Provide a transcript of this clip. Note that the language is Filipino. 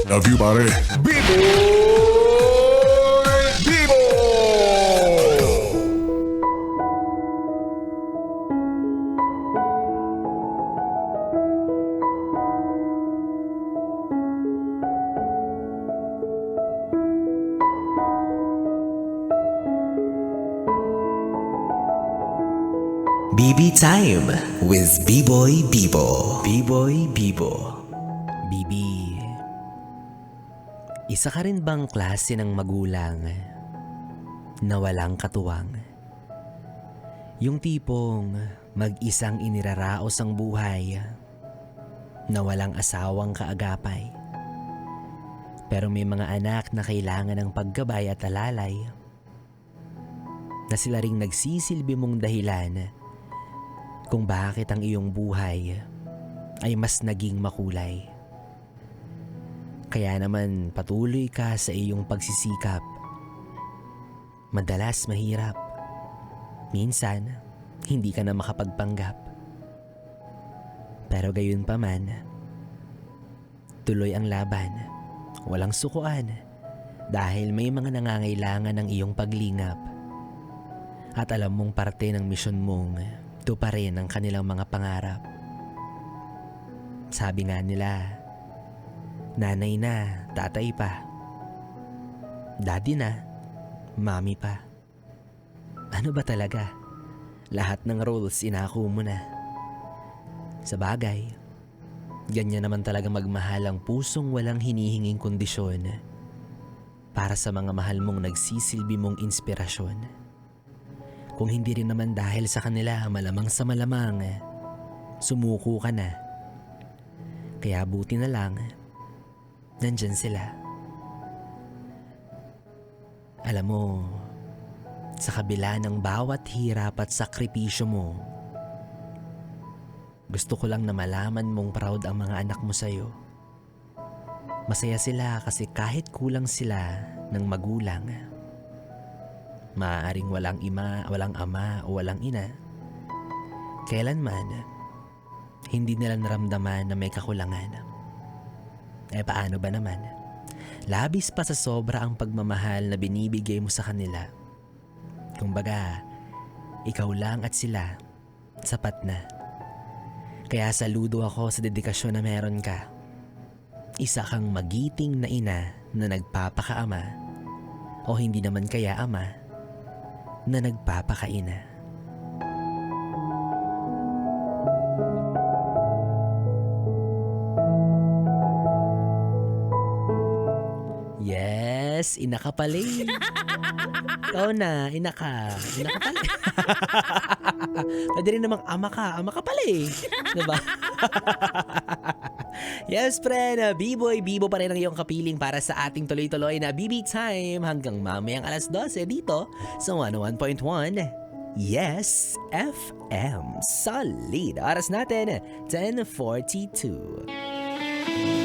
Love you, pare. Bibo! BB Time with B-Boy Bibo. B-Boy Bibo. Bibi, isa ka rin bang klase ng magulang na walang katuwang? Yung tipong mag-isang iniraraos ang buhay na walang asawang kaagapay. Pero may mga anak na kailangan ng paggabay at alalay na sila ring nagsisilbi mong dahilan kung bakit ang iyong buhay ay mas naging makulay. Kaya naman patuloy ka sa iyong pagsisikap. Madalas mahirap. Minsan, hindi ka na makapagpanggap. Pero gayon pa man, tuloy ang laban. Walang sukuan dahil may mga nangangailangan ng iyong paglingap. At alam mong parte ng misyon mong tuparin ang kanilang mga pangarap. Sabi nga nila, nanay na, tatay pa. Daddy na, mami pa. Ano ba talaga? Lahat ng roles inako mo na. Sa bagay, ganyan naman talaga magmahal ang pusong walang hinihinging kondisyon para sa mga mahal mong nagsisilbi mong inspirasyon. Kung hindi rin naman dahil sa kanila, malamang sa malamang, sumuko ka na. Kaya buti na lang, nandyan sila. Alam mo, sa kabila ng bawat hirap at sakripisyo mo, gusto ko lang na malaman mong proud ang mga anak mo sa'yo. Masaya sila kasi kahit kulang sila ng magulang, maaaring walang ama o walang ina, kailanman, hindi nila naramdaman na may kakulangan. Paano ba naman? Labis pa sa sobra ang pagmamahal na binibigay mo sa kanila. Kumbaga, ikaw lang at sila, sapat na. Kaya saludo ako sa dedikasyon na meron ka. Isa kang magiting na ina na nagpapakaama, o hindi naman kaya ama, na nagpapakaina. Yes, ina ka pala eh. Ikaw na, ina ka. Ina ka pala. Pwede rin namang ama ka pala eh. Diba? Yes, friend, B-Boy Bibo pa rin ang iyong kapiling para sa ating tuloy-tuloy na BB Time hanggang mamayang alas 12 dito sa 101.1 Yes FM. Solid. Oras natin, 10:42.